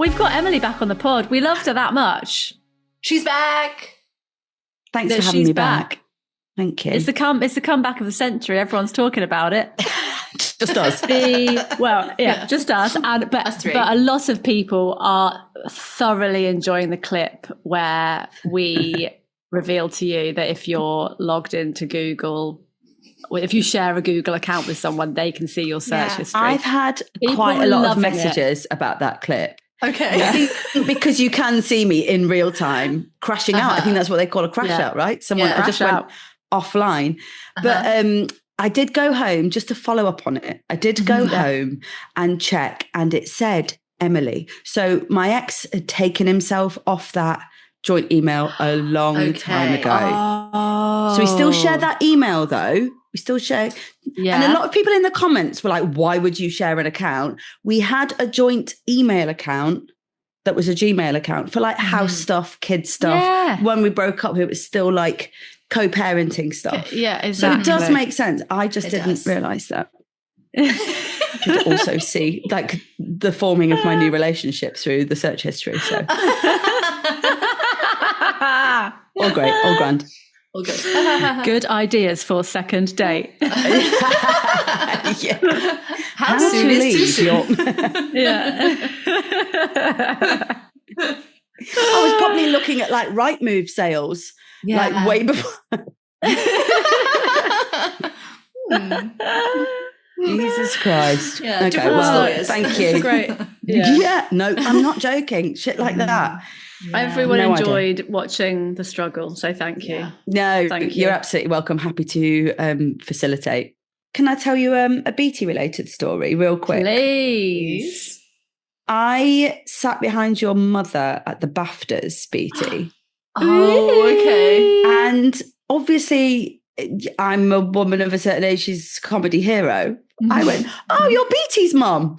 We've got Emily back on the pod. We loved her that much. She's back. Thanks for having me back. Thank you. It's the comeback of the century. Everyone's talking about it. Just us. Just us. But a lot of people are thoroughly enjoying the clip where we reveal to you that if you're logged into Google, if you share a Google account with someone, they can see your search history. I've had quite a lot of messages about that clip. Okay. I think because you can see me in real time crashing out. I think that's what they call a crash out, right? I just went offline. But I did go home just to follow up on it. I did go home and check, and it said Emily. So my ex had taken himself off that joint email a long time ago. So we still share that email though. We still share. Yeah. And a lot of people in the comments were like, why would you share an account? We had a joint email account that was a Gmail account for like house stuff, kids stuff. Yeah. When we broke up, it was still like co-parenting stuff. Yeah, exactly. So it does make sense. I just didn't realise that. I could also see like the forming of my new relationship through the search history. So all great, all grand. All good. Good ideas for second date. How soon is too soon? Yeah. I was probably looking at like Rightmove sales, like way before. Jesus Christ. Yeah, okay, well, thank you. Great. No, I'm not joking. Shit like that. Yeah. Everyone enjoyed watching the struggle, so thank you. No, you're absolutely welcome. Happy to facilitate. Can I tell you a Beatty related story real quick? Please. I sat behind your mother at the BAFTAs, Beatty. Oh, okay. And obviously I'm a woman of a certain age, she's a comedy hero. I went, oh, you're Beatty's mum.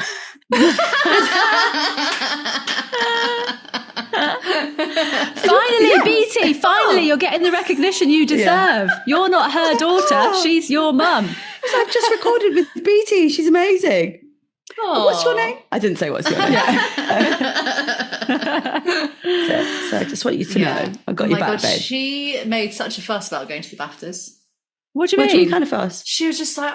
Finally, Beatty, finally, you're getting the recognition you deserve. You're not her daughter, she's your mum. I've just recorded with Beatty, she's amazing. What's your name? I didn't say what's your name. So I just want you to know I got your back, babe. She made such a fuss about going to the BAFTAs. What do you mean? What kind of fuss? She was just like,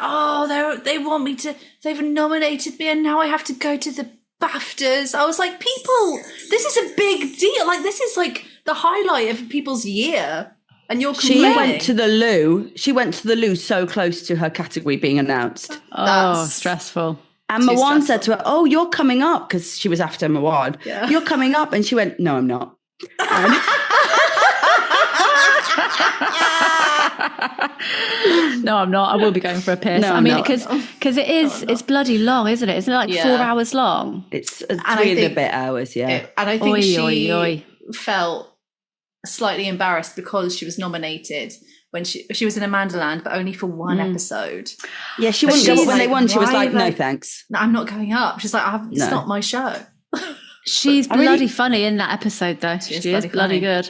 they want me to, they've nominated me and now I have to go to the BAFTAs. I was like, people, this is a big deal. Like, this is like the highlight of people's year. And you're complaining. She went to the loo. She went to the loo so close to her category being announced. That's stressful. And Mawaan said to her, oh, you're coming up, because she was after Mawaan. Yeah. You're coming up. And she went, no, I'm not. No, I'm not. I will be going for a piss. No, I mean, because it's bloody long, isn't it? Isn't it like 4 hours long? It's 3 and a bit hours, yeah. And I think she felt slightly embarrassed because she was nominated when she was in Amandaland, but only for one episode. Yeah, she wouldn't go up when they won. She was like, no, thanks. No, I'm not going up. She's like, it's not my show. She's bloody funny in that episode, though. She is bloody good.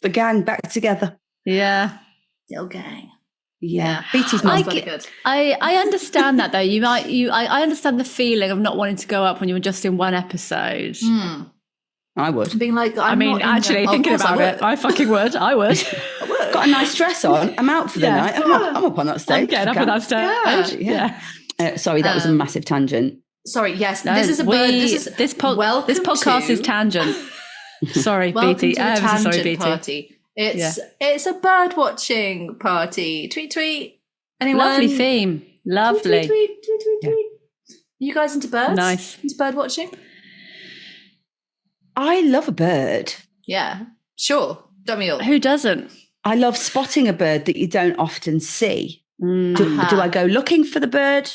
The gang back together. Yeah. Still gang. Yeah. Beatty's mum's bloody good. I understand that, though. I understand the feeling of not wanting to go up when you were just in one episode. I would. Being like, actually, thinking about it, I fucking would. I would. Got a nice dress on. I'm out for the night. I'm up on that stage. I'm getting up on that stage. Yeah. Sorry, that was a massive tangent. Sorry, yes. No, this is a bird. This podcast is tangent. Sorry, Beatty. Welcome to the tangent party. It's a bird watching party. Tweet, tweet. Anyone? Lovely theme. Lovely. Tweet. You guys into birds? Nice. Into bird watching? I love a bird. Yeah, sure. Don't we all? Who doesn't? I love spotting a bird that you don't often see. Do I go looking for the bird?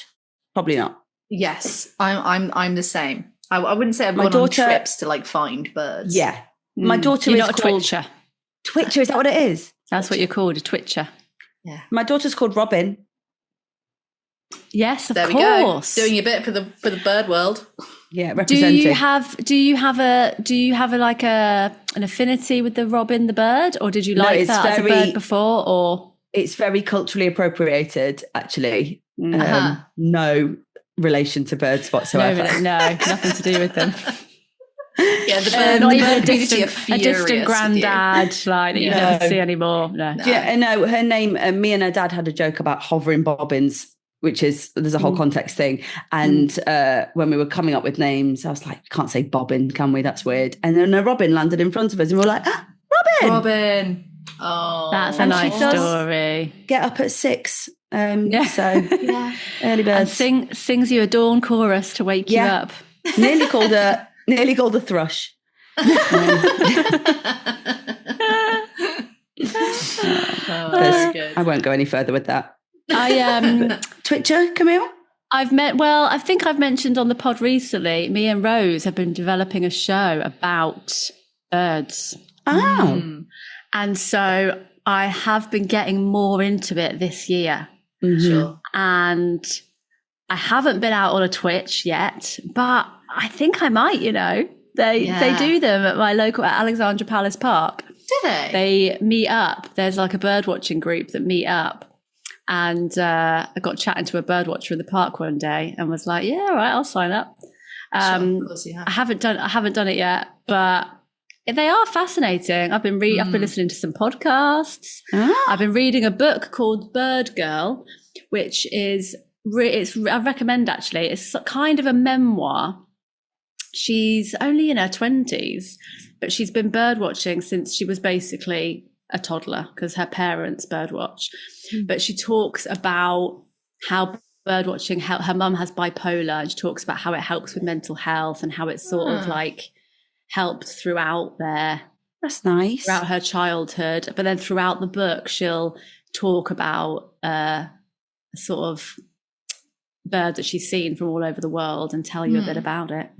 Probably not. Yes, I'm the same. I wouldn't say I've gone on trips to like find birds. Yeah, my daughter You're is not a called twitcher. Twitcher, is that what it is? That's what you're called, a twitcher. Yeah. My daughter's called Robin. Yes, of course. We go. Doing a bit for the bird world. Yeah, representing. Do you have like an affinity with the robin, the bird, or did you like that as a bird before? Or it's very culturally appropriated, actually. No relation to birds whatsoever. No, nothing to do with them. Yeah, not the even bird a community distant, a distant granddad, like that you never see anymore. No. Yeah, no, her name, me and her dad had a joke about hovering bobbins, which is, there's a whole context thing. And when we were coming up with names, I was like, can't say bobbin, can we? That's weird. And then a robin landed in front of us and we were like, Robin! Robin. Oh. That's a nice story. Get up at 6. So early birds. And sings you a dawn chorus to wake you up. Nearly called a thrush. Very good. I won't go any further with that. Twitcher, Camille? I think I've mentioned on the pod recently, me and Rose have been developing a show about birds. Oh. And so I have been getting more into it this year. Mm-hmm. Sure. And I haven't been out on a Twitch yet, but I think I might, They do them at my local, at Alexandra Palace Park. Do they? They meet up. There's like a bird watching group that meet up. And I got chatting to a bird watcher in the park one day and was like, yeah, all right, I'll sign up. Sure, of course you have. I haven't done it yet, but they are fascinating. I've been listening to some podcasts. I've been reading a book called Bird Girl, which is I recommend actually. It's kind of a memoir. She's only in her 20s, but she's been bird watching since she was basically a toddler because her parents bird watch. But she talks about how bird watching, how her mum has bipolar, and she talks about how it helps with mental health and how it's sort of like helped throughout that's nice, throughout her childhood. But then throughout the book, she'll talk about a sort of bird that she's seen from all over the world and tell you a bit about it.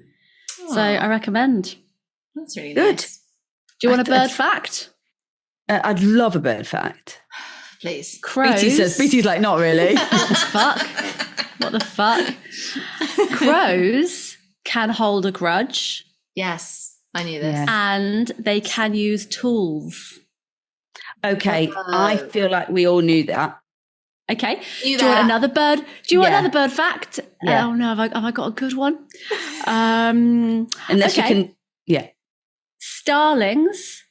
So I recommend. That's really good. Nice. Do you want a bird fact? I'd love a bird fact. Please. Crows. BT's like, not really. What the fuck? Crows can hold a grudge. Yes, I knew this. Yeah. And they can use tools. Okay, I feel like we all knew that. Okay. Do you want another bird? Do you want another bird fact? Yeah. Oh no, have I got a good one? Unless you can, Starlings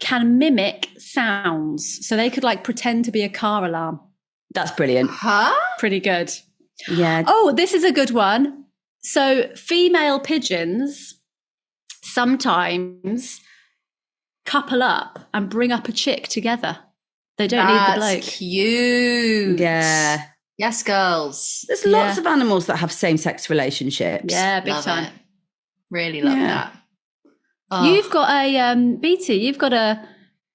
can mimic sounds. So they could like pretend to be a car alarm. That's brilliant. Huh? Pretty good. Yeah. Oh, this is a good one. So female pigeons sometimes couple up and bring up a chick together. They don't need the bloke. That's cute. Yeah. Yes, girls. There's lots of animals that have same-sex relationships. Yeah, big Love time. it. Really love that. Oh. You've got a BT. You've got a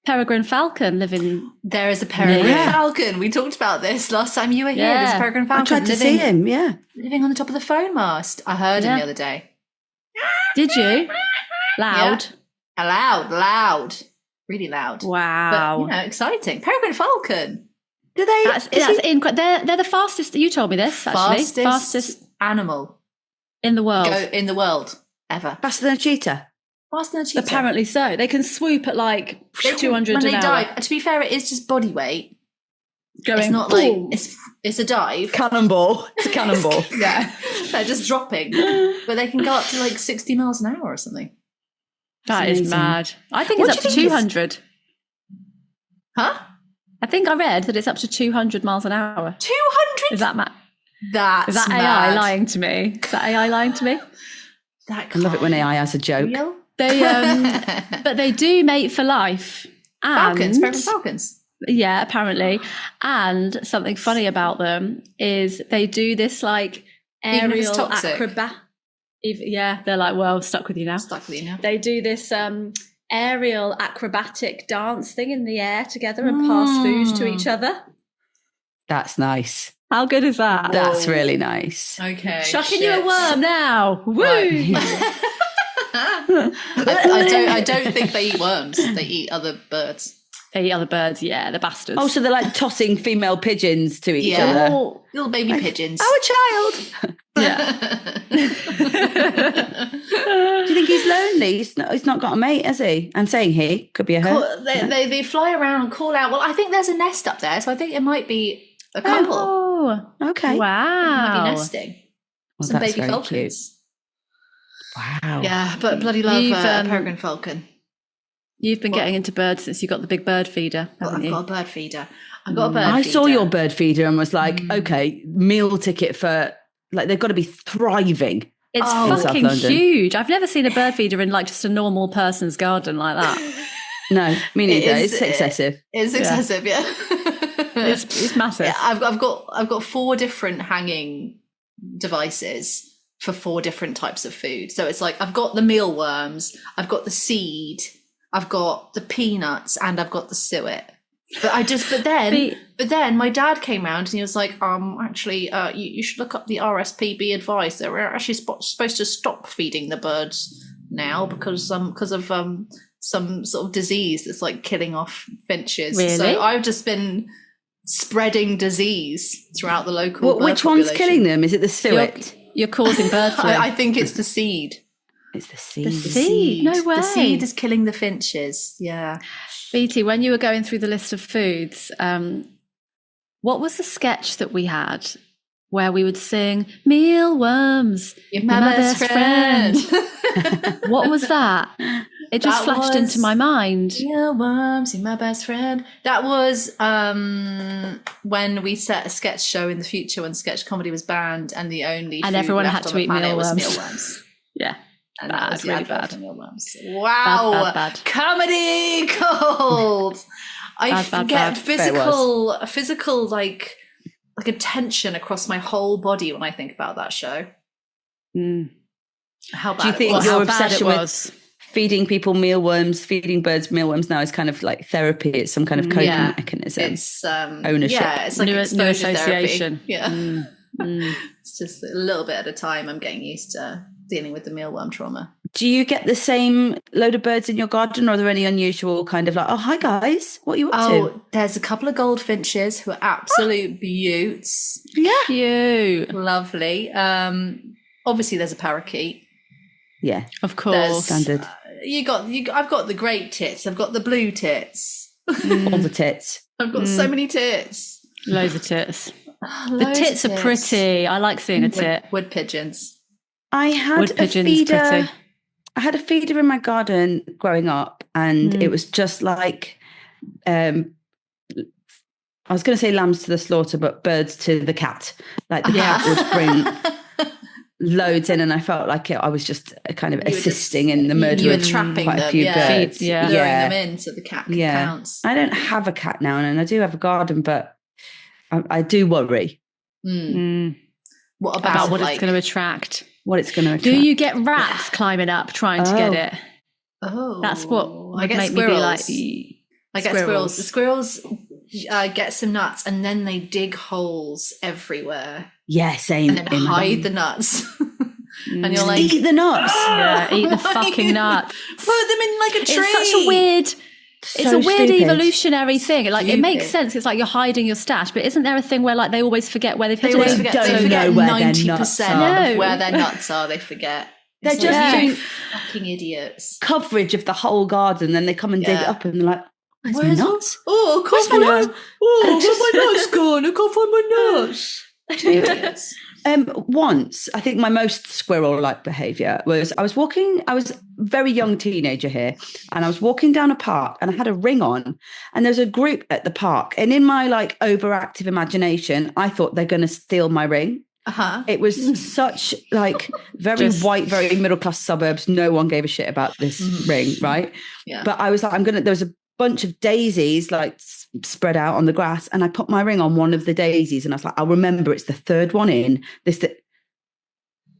peregrine falcon living. There is a peregrine falcon. We talked about this last time you were here. There's a peregrine falcon. I tried to see him. Yeah, living on the top of the phone mast. I heard him the other day. Did you? Loud. Yeah. Loud. Really loud. Wow. But, exciting. Peregrine falcon. Do they? That's incredible. They're the fastest. You told me this actually. Fastest animal in the world. In the world ever. Faster than a cheetah. Faster than a cheetah. Apparently so. They can swoop at like 200 when an they hour. dive. To be fair, it is just body weight. Going. It's not boom. like it's a dive. Cannonball. It's a cannonball. Yeah. They're just dropping, but they can go up to like 60 miles an hour or something. That is mad. I think it's up to 200. Huh? I think I read that it's up to 200 miles an hour. 200? Is that mad? That's Is that mad. AI lying to me? Is that AI lying to me? That I love it when AI has a joke. real? They, but they do mate for life. And, Peregrine falcons. Yeah, apparently. And something funny about them is they do this like Even if it's aerial toxic. acrobat. Yeah, they're like, well, stuck with you now. Stuck with you now. They do this aerial acrobatic dance thing in the air together and pass food to each other. That's nice. How good is that? That's really nice. Okay. Chucking you a worm now. Woo! Right. I don't think they eat worms. They eat other birds. They eat other birds, yeah, the bastards. Oh, so they're like tossing female pigeons to each Yeah. other. Oh, Little baby pigeons. Our child. yeah. Do you think he's lonely? He's not got a mate, has he? I'm saying he. Could be a her. They fly around and call out. Well, I think there's a nest up there, so I think it might be a couple. Oh, Okay. wow. Might be nesting. Well, Some that's baby very falcons. cute. Wow. Yeah, but bloody love peregrine falcon. You've been getting into birds since you got the big bird feeder, haven't you? I've got a bird feeder. I saw your bird feeder and was like, okay, meal ticket for, like, they've got to be thriving. It's fucking huge. I've never seen a bird feeder in like just a normal person's garden like that. No, me neither. It's excessive. It's excessive, yeah. It's massive. Yeah, I've got 4 different hanging devices for 4 different types of food. So it's like I've got the mealworms, I've got the seed, I've got the peanuts, and I've got the suet. But then my dad came round and he was like, actually, you should look up the RSPB advice. They're actually supposed to stop feeding the birds now because of some sort of disease that's like killing off finches. Really? So I've just been spreading disease throughout the local bird which population. one's killing them? Is it the suet? You're causing bird flu. I think it's the seed. It's the seed. The seed? No way. The seed is killing the finches. Yeah. BT, when you were going through the list of foods, what was the sketch that we had where we would sing mealworms, you're my best friend? What was that? It just flashed into my mind. Mealworms, you're my best friend. That was when we set a sketch show in the future when sketch comedy was banned and the only food everyone left had to on the eat planet was mealworms. mealworms. Yeah. And bad, that was really bad. Mealworms. Wow. Bad. Comedy gold. I get physical like a tension across my whole body when I think about that show. How bad? Do you think your obsession with feeding people mealworms, feeding birds mealworms now is kind of like therapy? It's some kind of coping mechanism. It's ownership. Yeah, it's like new association. Therapy. Yeah. It's just a little bit at a time. I'm getting used to dealing with the mealworm trauma. Do you get the same load of birds in your garden, or are there any unusual kind of like, oh, hi guys, what are you up to? There's a couple of goldfinches who are absolute beauts. Yeah. Cute. Lovely. Obviously there's a parakeet. Yeah. Of course. Standard. I've got the great tits. I've got the blue tits. All the tits. I've got so many tits. Loads of tits. The tits are pretty. I like seeing a tit. Wood pigeons. I had a feeder. I had a feeder in my garden growing up, and it was just like, I was going to say lambs to the slaughter, but birds to the cat. Like the cat would bring loads in, and I felt like I was just kind of assisting in the murder of trapping quite them, a few birds. Luring them in so the cat can pounce. I don't have a cat now, and I do have a garden, but I do worry. What about what it's going to attract? What it's going to attract. Do you get rats climbing up trying to get it? Oh, that's what would get make squirrels. Me be like. I get squirrels. The squirrels get some nuts, and then they dig holes everywhere. Yeah, same. And then hide the nuts. And you're like, eat the nuts. Yeah, eat the fucking nuts. Put them in like a tree. It's such a weird. It's a weird evolutionary thing. Like it makes sense. It's like you're hiding your stash, but isn't there a thing where like they always forget where they've hidden it? They forget 90% of where their nuts are. They forget. They're just doing fucking idiots. Coverage of the whole garden. Then they come and dig it up, and they're like, "Where's my nuts? Oh, I can't find my nuts. Oh, where's my nuts gone? I can't find my nuts." Once, I think my most squirrel-like behaviour was I was a very young teenager here, and I was walking down a park, and I had a ring on, and there's a group at the park, and in my like overactive imagination, I thought they're going to steal my ring. It was such like very white, very middle-class suburbs. No one gave a shit about this ring, right? Yeah. But I was like, there was a bunch of daisies like spread out on the grass, and I put my ring on one of the daisies, and I was like, I'll remember it's the third one in this.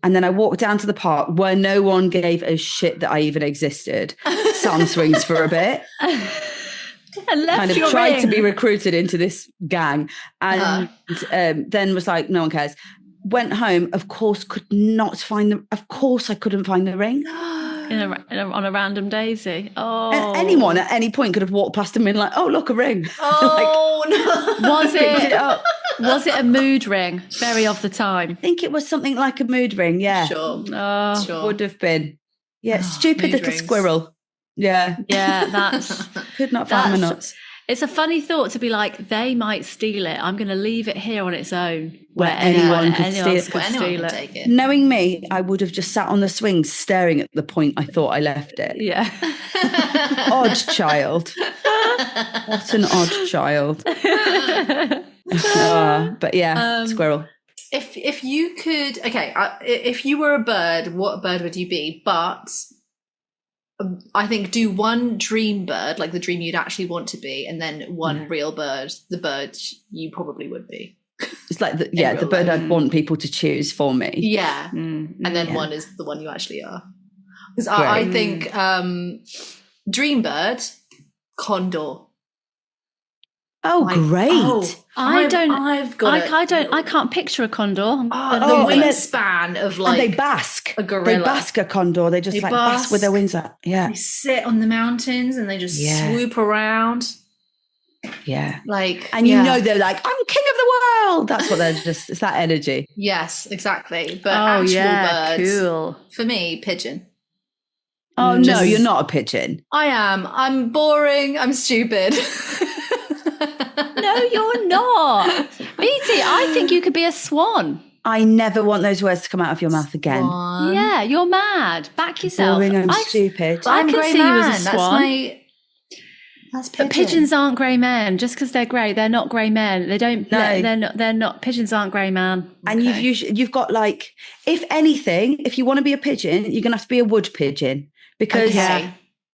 And then I walked down to the park where no one gave a shit that I even existed. Sat on swings for a bit. Kind of tried to be recruited into this gang, and then was like, no one cares. Went home, of course, could not find them. Of course, I couldn't find the ring. On a random daisy. Oh, anyone at any point could have walked past and been like, "Oh, look, a ring." Oh no! Was it a mood ring? Very of the time. I think it was something like a mood ring. Yeah, sure. Would have been. Yeah, stupid little squirrel. Yeah, that's could not find my nuts. It's a funny thought to be like, they might steal it. I'm going to leave it here on its own where anyone could steal it. Take it. Knowing me, I would have just sat on the swings staring at the point I thought I left it. Yeah. Odd child. What an odd child. But yeah, squirrel. If you could, if you were a bird, what bird would you be? But I think do one dream bird, like the dream you'd actually want to be, and then one real bird, the bird you probably would be. It's like the bird I'd want people to choose for me. Yeah. And then one is the one you actually are. Because I think dream bird, condor. Oh, great. I can't picture a condor. The wingspan of like and they bask. A gorilla. They bask a condor. They just bask with their wings up. Yeah. They sit on the mountains and they just swoop around. Yeah. And you know they're like, I'm king of the world. That's what they're just, it's that energy. Yes, exactly. But actual birds. Cool. For me, pigeon. Oh, no, you're not a pigeon. I am. I'm boring. I'm stupid. No, you're not. BT, I think you could be a swan. I never want those words to come out of your mouth again. Swan. Yeah, you're mad. Back yourself. Boring and stupid. I can see you as a swan. That's pigeon. But pigeons aren't grey men. Just because they're grey, they're not grey men. They don't. No. They're not. Pigeons aren't grey man. And you've got like, if anything, if you want to be a pigeon, you're gonna have to be a wood pigeon because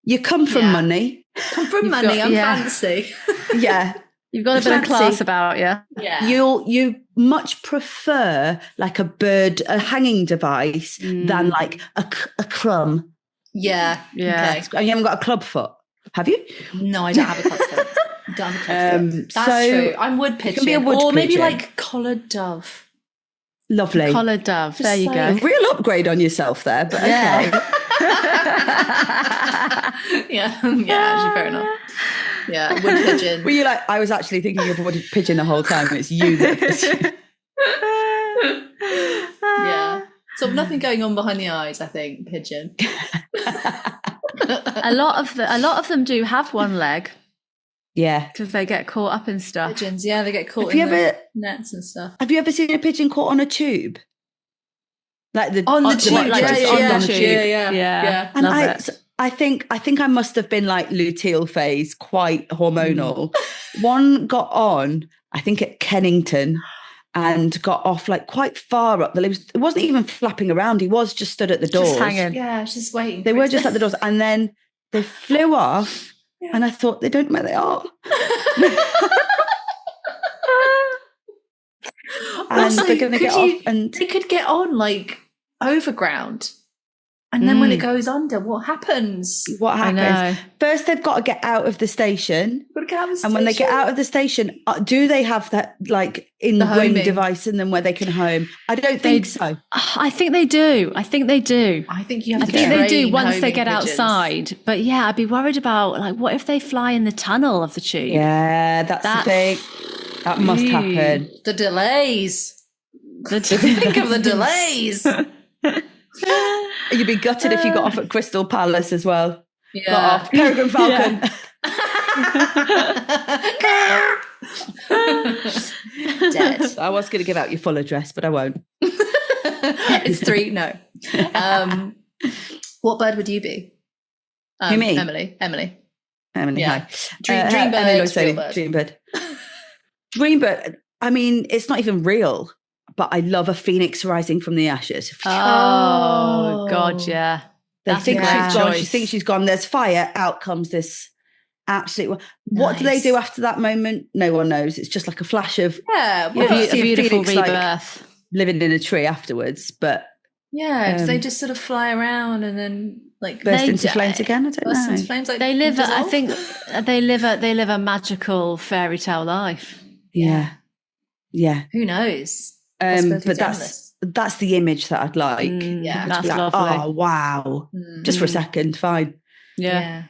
you come from money. I'm fancy. Yeah. You've got a bit of class about you. Yeah. You much prefer like a bird, a hanging device than like a crumb. Yeah. Yeah. Okay. And you haven't got a club foot, have you? No, I don't have a club foot. That's true. I'm wood pigeon. Be a wood or maybe pigeon. like collared dove. Lovely. Collared dove. There you go. A real upgrade on yourself there, but okay. Yeah, actually fair enough. Yeah, wood pigeon. Were you like, I was actually thinking of a wood pigeon the whole time and it's you that Yeah. So nothing going on behind the eyes, I think, pigeon. A lot of them do have one leg. Yeah. Because they get caught up in stuff. Pigeons, yeah, they get caught in the nets and stuff. Have you ever seen a pigeon caught on a tube? Like on the tube, yeah. And I think I must have been like luteal phase, quite hormonal. One got on, I think at Kennington, and got off like quite far up. It wasn't even flapping around. He was just stood at the doors. Just hanging. Yeah, just waiting. They were just at the doors. And then they flew off and I thought, they don't know where they are. And also, they're going to get off. And they could get on like overground. And then when it goes under, what happens? What happens? First, they've got to get out of the station. And when they get out of the station, do they have that like ingrained device in them where they can home? I don't think so. I think they do. I think you have to they do once they get outside. But yeah, I'd be worried about like, what if they fly in the tunnel of the tube? Yeah, that's the thing. That must happen. The delays. Think of the delays. You'd be gutted if you got off at Crystal Palace as well. Yeah. Got off. Peregrine Falcon. Dead. I was going to give out your full address, but I won't. It's 3. No. What bird would you be? Who, me? Emily. Yeah. Hi. Dream bird. Emily LLoyd-Saini, dream bird. I mean, it's not even real. But I love a phoenix rising from the ashes. Oh God, yeah. They think she's gone. She thinks she's gone. There's fire. Out comes this absolute. What do they do after that moment? No one knows. It's just like a flash of a beautiful rebirth, like, living in a tree afterwards. But do they just sort of fly around and then like burst into flames again? I don't know. Into flames, like they live. I think they live a magical fairy tale life. Yeah. Who knows? But that's the image that I'd like. That's like, lovely. Oh wow! Just for a second, fine. Yeah.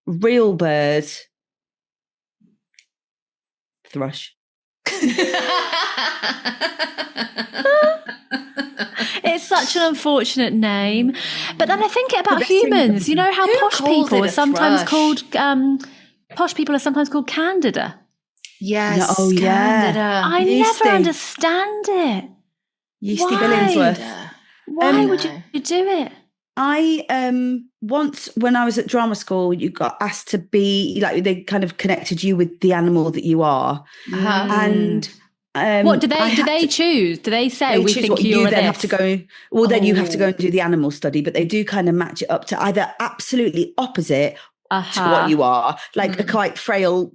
Real bird, thrush. It's such an unfortunate name, but then I think about humans. You know how posh people are sometimes called posh people are sometimes called Candida. Yes. No, oh, yeah. Candida. I Yeasty. never understand it. Yeasty Why? Billingsworth. Why would you do it? I once when I was at drama school, you got asked to be like, they kind of connected you with the animal that you are, and what do they choose? Do they say they we choose think what you're you then this? have to go? Well, then you have to go and do the animal study, but they do kind of match it up to either absolutely opposite to what you are, like a quite frail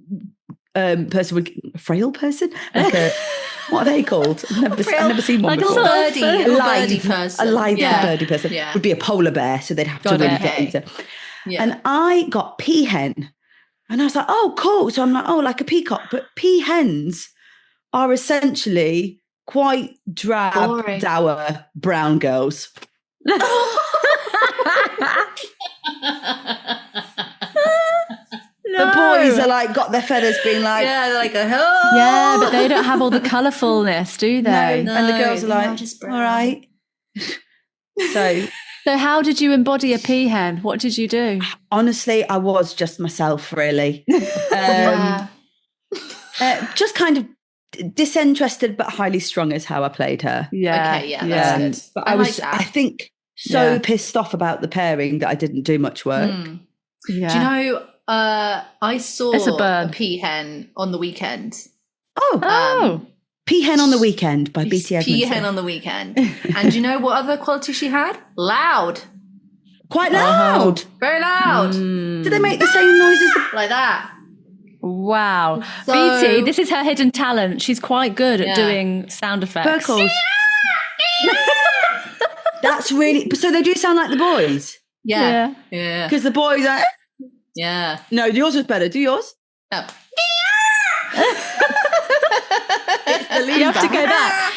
person, a frail person, like a. What are they called? I've never seen one like before. A birdie person. A live birdie person would be a polar bear, so they'd have to really get into. Yeah. And I got peahen, and I was like, "Oh, cool!" So I'm like, "Oh, like a peacock," but peahens are essentially quite drab, dour brown girls. The boys are like got their feathers being like, they're like yeah, but they don't have all the colourfulness, do they? No, and the girls are like, all right. So how did you embody a peahen? What did you do? Honestly, I was just myself, really. Just kind of disinterested but highly strung is how I played her. Yeah. Okay, yeah, that's good. But I was, I think, so pissed off about the pairing that I didn't do much work. Yeah. Do you know? I saw a peahen on the weekend. Peahen on the Weekend by BT Edmondson. Peahen on the Weekend. And do you know what other quality she had? Loud. Quite loud. Very loud. Did they make the same noises? Like that. Wow. BT, this is her hidden talent. She's quite good at doing sound effects. Burkles. That's really... So they do sound like the boys? Yeah. Because the boys are... Yeah. No, yours was better. Do yours? Oh. You have to go back.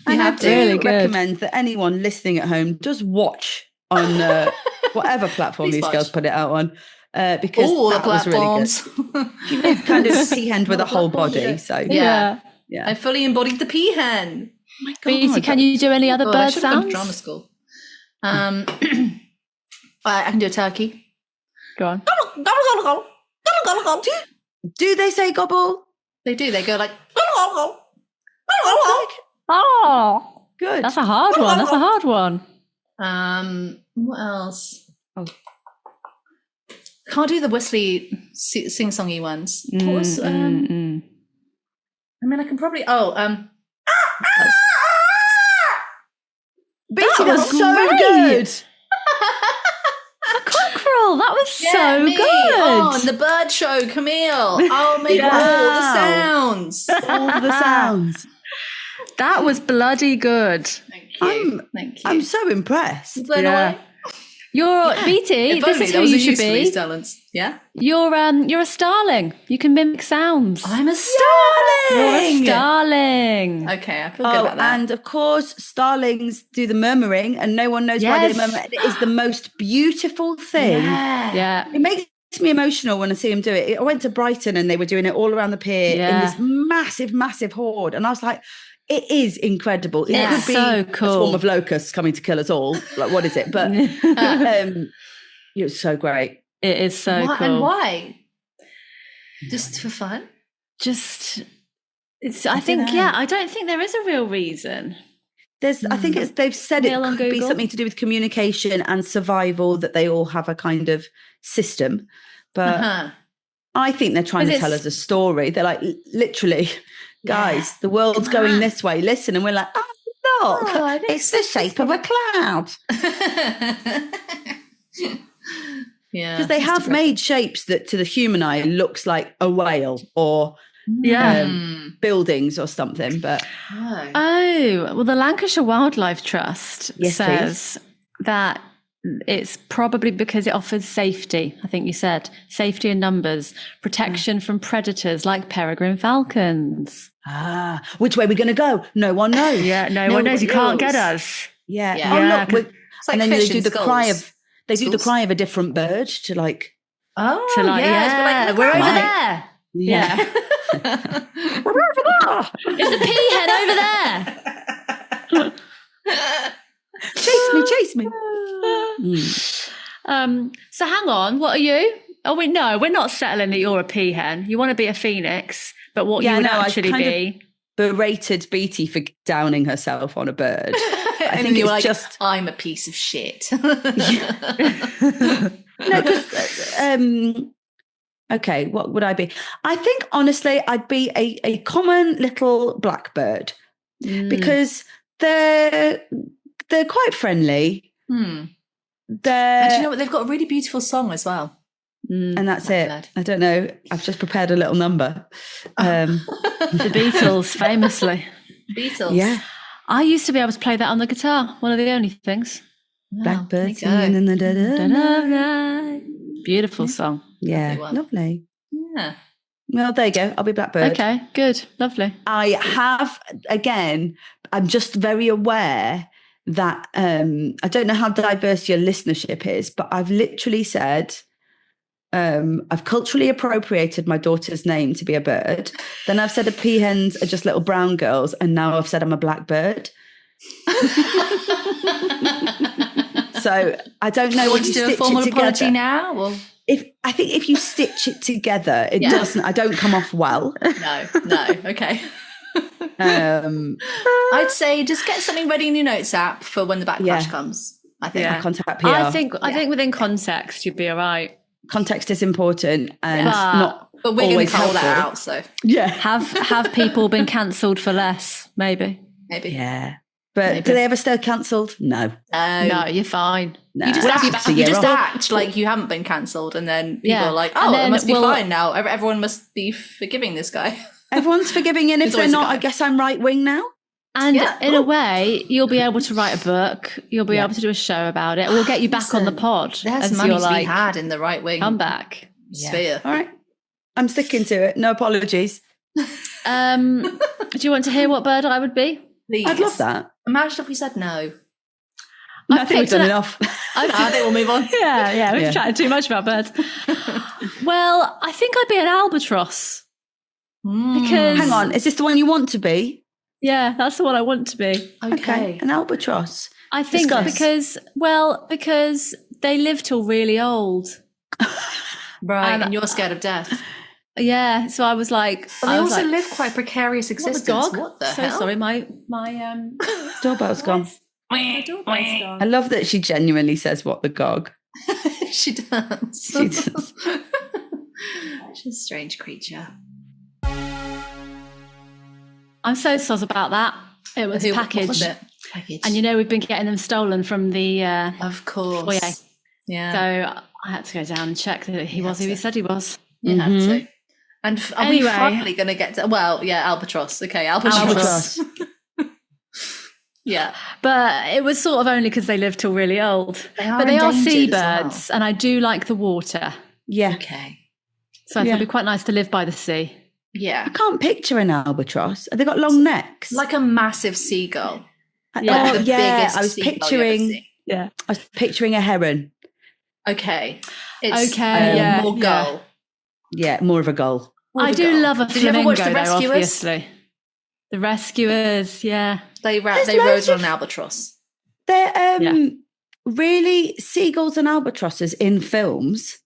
And I do recommend that anyone listening at home does watch on whatever platform these girls put it out on, because all that the platforms. Was really good. She kind of peahened with a whole body. So yeah. I fully embodied the peahen. Oh my God, BT, can you do any other bird sounds? I should have gone to drama school. I can do a turkey. Go on. Do they say gobble? They do. They go like. Oh, good. That's a hard one. What else? Can't do the whistly sing-songy ones. What was, I mean, I can probably. BT, was so good. Cockerel, that was so good. Oh, and the bird show, Camille. I'll make all the sounds. All the sounds. That was bloody good. Thank you. Thank you. I'm so impressed. You're BT. This is who you should be. Talents. Yeah. You're a starling. You can mimic sounds. I'm a starling. You're a starling. Okay, I feel good about that. And of course, starlings do the murmuring, and no one knows why they murmur. It is the most beautiful thing. Yeah. It makes me emotional when I see them do it. I went to Brighton and they were doing it all around the pier in this massive, massive horde, and I was like, it is incredible. It could be so cool. A swarm of locusts coming to kill us all. Like, what is it? But it was so great. It is so cool. And why? Just for fun? I don't think there is a real reason. I think they've said it could be something to do with communication and survival, that they all have a kind of system. But I think they're trying to tell us a story. They're like, literally, guys, the world's going this way. Listen. And we're like, look, it's the shape of a cloud. Yeah. Because they have made shapes that to the human eye looks like a whale or buildings or something. But well, the Lancashire Wildlife Trust says that it's probably because it offers safety. I think you said safety in numbers, protection from predators like peregrine falcons. Which way we're going to go? No one knows. No one knows. You can't get us. Oh, look, and then they do the cry of. They do the cry of a different bird to like. We're over there. Yeah. We're over there. It's the peahen over there. Chase me. So hang on. What are you? No, we're not settling that you're a peahen. You want to be a phoenix, but what you would actually be. Berated Beatty for downing herself on a bird. I think it's just I'm a piece of shit. No, because okay, what would I be? I think honestly, I'd be a common little blackbird because they're quite friendly. And do you know what? They've got a really beautiful song as well. And that's it. I don't know. I've just prepared a little number. The Beatles, famously. Beatles. Yeah. I used to be able to play that on the guitar. One of the only things. Blackbird singing in the dead of night. Beautiful song. Yeah, lovely. Yeah. Well, there you go. I'll be blackbird. Okay, good. Lovely. I have, again, I'm just very aware that I don't know how diverse your listenership is, but I've literally said I've culturally appropriated my daughter's name to be a bird. Then I've said the peahens are just little brown girls, and now I've said I'm a blackbird. So I don't know when you do a formal apology now. Or? I think if you stitch it together, it doesn't. I don't come off well. No. Okay. I'd say just get something ready in your notes app for when the backlash comes. I think contact PR. I think within context you'd be all right. Context is important and not but we're always going to call helpful. that out. So have people been cancelled for less? Maybe. Yeah. But do they ever stay cancelled? No. No, you're fine. No. You just act like you haven't been cancelled, and then people are like, "Oh, it must be fine now. Everyone must be forgiving this guy." Everyone's forgiving, and if they're not, I guess I'm right wing now. And in a way, you'll be able to write a book. You'll be able to do a show about it. We'll get you back on the pod. There's money to be had in the right wing. Come back. Sphere. All right. I'm sticking to it. No apologies. Do you want to hear what bird I would be? Please. I'd love that. Imagine if we said no. I think we've done enough. I think we'll move on. Yeah, we've chatted too much about birds. Well, I think I'd be an albatross. Because hang on, is this the one you want to be? Yeah, that's the one I want to be. Okay. An albatross. I think because they live till really old. Right, and you're scared of death. Yeah, so I was like... But they also live quite precarious existence. What the hell? Sorry, my doorbell's gone. My doorbell's gone. I love that she genuinely says, what the gog. She does. She does. She's a strange creature. I'm so soz about that. It was packaged. What was it? Package. And we've been getting them stolen from the of course. foyer. Yeah. So I had to go down and check that he was who he said he was. You had to. And are we finally going to get to... Well, albatross. Okay, albatross. Yeah. But it was sort of only because they live till really old. They are seabirds, and I do like the water. Yeah. Okay. So I thought it'd be quite nice to live by the sea. Yeah. I can't picture an albatross. Have they got long necks? Like a massive seagull. Yeah. Like the biggest I was picturing... I was picturing a heron. Okay. It's more gull. Yeah, more of a gull. I do love a flamingo, Did you ever watch The Rescuers? Obviously. The Rescuers, yeah. They rode on an albatross. They're really seagulls and albatrosses in films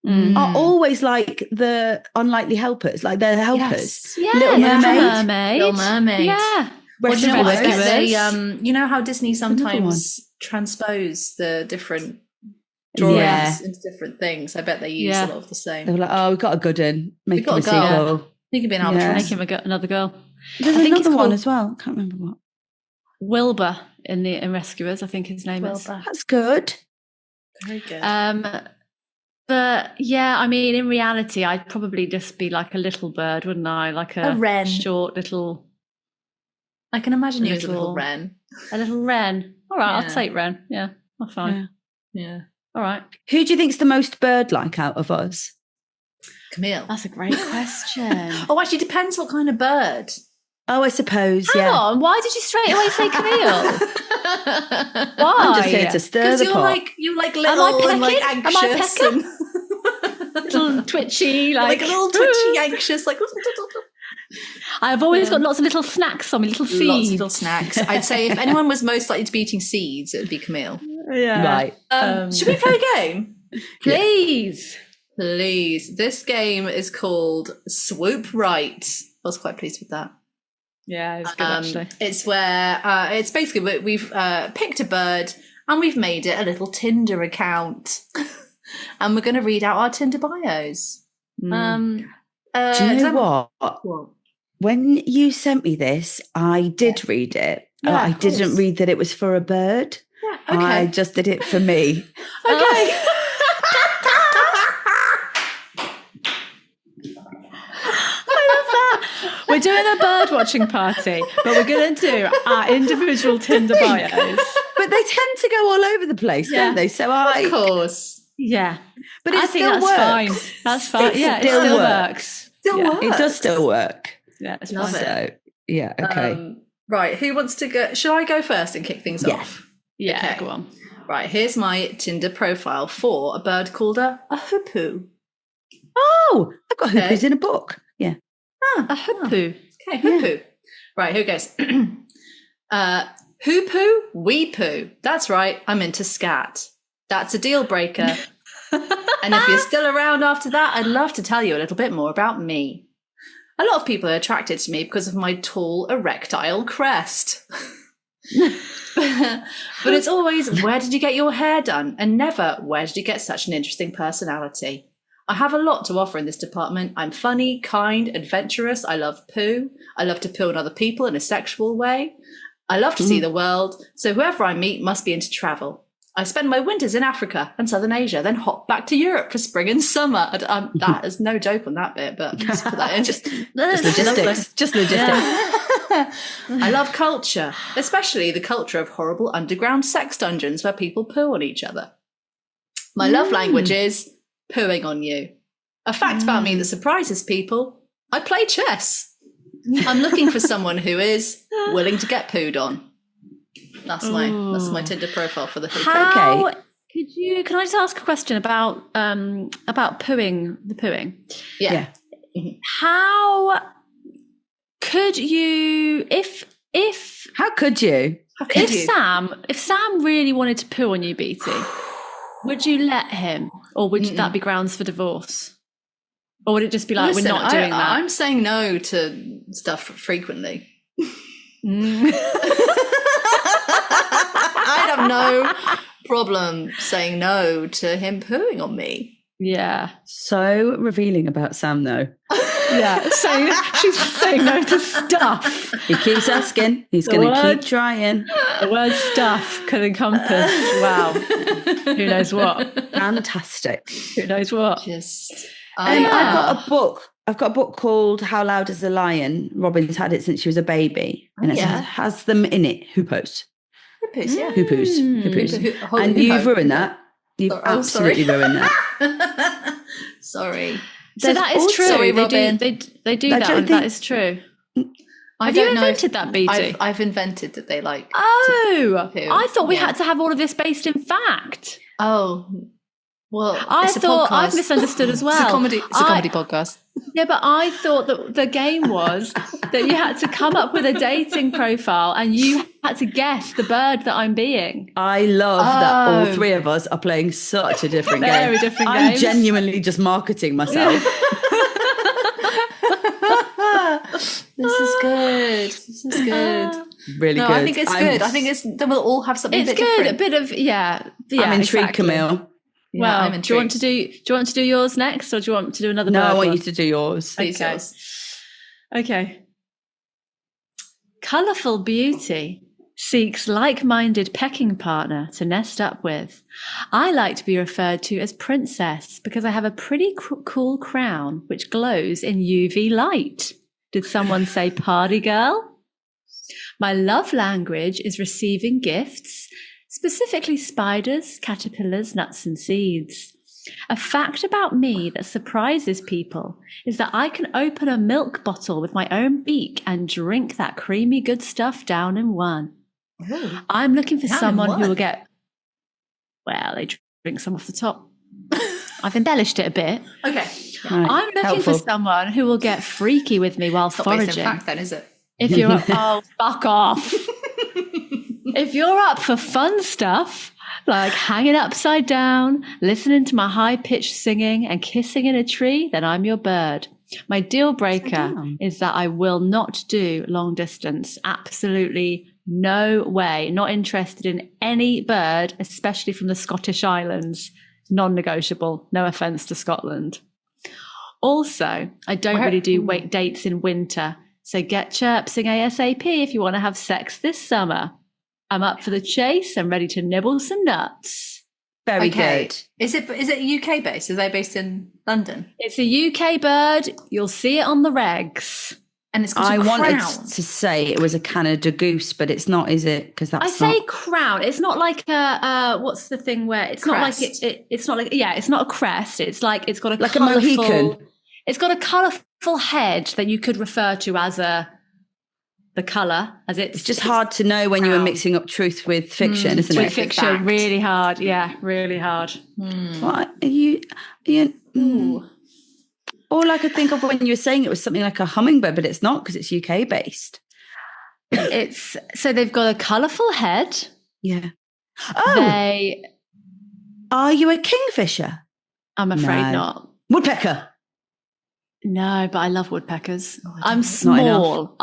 are always like the unlikely helpers, like they're helpers. Yes. Yeah, Little Mermaid. Little Mermaid. Yeah. Well, you know what? You know how Disney sometimes transpose the different drawings into different things. I bet they use a lot of the same. They were like, "Oh, we've got a good one. Make him a seagull. He could be an albatross. Make him another girl." There's another one as well. I can't remember what. Wilbur in Rescuers, I think his name is. That's good. Very good. But yeah, I mean, in reality, I'd probably just be like a little bird, wouldn't I? Like a wren. Short little. I can imagine you as a little wren. A little wren. All right, I'll take wren. Yeah, I'm fine. Yeah. All right. Who do you think's the most bird-like out of us? Camille. That's a great question. Oh, actually, depends what kind of bird. Oh, I suppose, Hang on, why did you straight away say Camille? Why? I'm just here to stir the pot. You're like little and like anxious. Am I pecking? Little twitchy, like a little twitchy, anxious, like... I've always got lots of little snacks on me, little seeds. Lots of little snacks. I'd say if anyone was most likely to be eating seeds, it would be Camille. Yeah. Right. Should we play a game? Please. Please. This game is called Swoop Right. I was quite pleased with that. Yeah, it's good actually. It's where it's basically we've picked a bird and we've made it a little Tinder account, and we're going to read out our Tinder bios. Do you know what? When you sent me this, I did read it. Yeah, I didn't read that it was for a bird. Yeah, okay. I just did it for me. Okay. We're doing a bird watching party, but we're going to do our individual Tinder bios. But they tend to go all over the place, don't they? So of course. Yeah. But it think still that's works. fine. That's fine. It still works. It does still work. Yeah, it's Love fine. it. So, yeah, okay. Right, who wants to go? Shall I go first and kick things off? Yeah, Okay. go on. Right, here's my Tinder profile for a bird called a hoopoe. Oh, I've got hoopoes in a book. Yeah. A hoopoe. Okay, hoopoe. Yeah. Right, here goes. Hoopoe, weepoo. That's right, I'm into scat. That's a deal breaker. And if you're still around after that, I'd love to tell you a little bit more about me. A lot of people are attracted to me because of my tall, erectile crest. But it's always, where did you get your hair done? And never, where did you get such an interesting personality? I have a lot to offer in this department. I'm funny, kind, adventurous. I love poo. I love to poo on other people in a sexual way. I love to see the world. So whoever I meet must be into travel. I spend my winters in Africa and Southern Asia, then hop back to Europe for spring and summer. That is no joke on that bit, but just put that in. just logistics. Just logistics. Yeah. I love culture, especially the culture of horrible underground sex dungeons where people poo on each other. My love language is pooing on you. A fact about me that surprises people: I play chess. I'm looking for someone who is willing to get pooed on. That's my Tinder profile for the hoopoe. Okay. Can I just ask a question about pooing, the pooing? Yeah. Mm-hmm. How could you if Sam really wanted to poo on you, BT, would you let him, or would that be grounds for divorce? Or would it just be like, we're not doing that? I'm saying no to stuff frequently. I'd have no problem saying no to him pooing on me. Yeah. So revealing about Sam, though. Yeah. She's saying no to stuff. He keeps asking. He's going to keep trying. The word stuff could encompass, wow, who knows what. Fantastic. Who knows what. I've got a book called How Loud is a Lion. Robin's had it since she was a baby. And it has them in it. Hoopoes. Hoopoes, yeah. Hoopoes. And you've ruined that. You've absolutely ruined that. Sorry. So that is true. Sorry, Robin. They do that. That is true. Have you invented that, BT? I've invented that they like. Oh, I thought we had to have all of this based in fact. Oh, well, I thought I've misunderstood as well. It's a comedy podcast. Yeah, but I thought that the game was that you had to come up with a dating profile and you had to guess the bird that I'm being. I love that all three of us are playing such a different game. Very different games. I'm genuinely just marketing myself. This is good. Really good. I think it's good. I think then we'll all have something. It's good. Different. A bit of I'm intrigued, exactly. Camille. Yeah, well, I'm intrigued. do you want to do yours next, or do you want to do another? No, bird I want one? you to do yours. Okay. Okay. Colourful beauty seeks like-minded pecking partner to nest up with. I like to be referred to as princess because I have a pretty cool crown which glows in UV light. Did someone say party girl? My love language is receiving gifts, specifically spiders, caterpillars, nuts and seeds. A fact about me that surprises people is that I can open a milk bottle with my own beak and drink that creamy good stuff down in one. Ooh. I'm looking for Down in someone who one? will get, well, they drink some off the top. I've embellished it a bit. Okay. Right. I'm looking for someone who will get freaky with me while It's not based foraging. in fact, then, is it? If you're, oh, fuck off. If you're up for fun stuff, like hanging upside down, listening to my high-pitched singing and kissing in a tree, then I'm your bird. My deal breaker is that I will not do long distance. Absolutely no way. Not interested in any bird, especially from the Scottish Islands. Non-negotiable. No offense to Scotland. Also, I don't really do dates in winter. So get chirpsing ASAP if you want to have sex this summer. I'm up for the chase. I'm ready to nibble some nuts. Very good. Is it UK based? Is they based in London? It's a UK bird. You'll see it on the regs. And it's got a crown. wanted to say it was a Canada goose, but it's not, is it? Because that's say crown. It's not like a what's the thing where it's crest. Not like it's not like it's not a crest. It's like it's got a like a Mohican. It's got a colourful head that you could refer to as the colour, as it's just hard to know when you were mixing up truth with fiction, isn't it? With fiction, really hard. Yeah, really hard. What are you? All I could think of when you were saying it was something like a hummingbird, but it's not because it's UK based. It's so they've got a colourful head. Yeah. Oh, are you a kingfisher? I'm afraid not. Woodpecker. No, but I love woodpeckers. I'm small.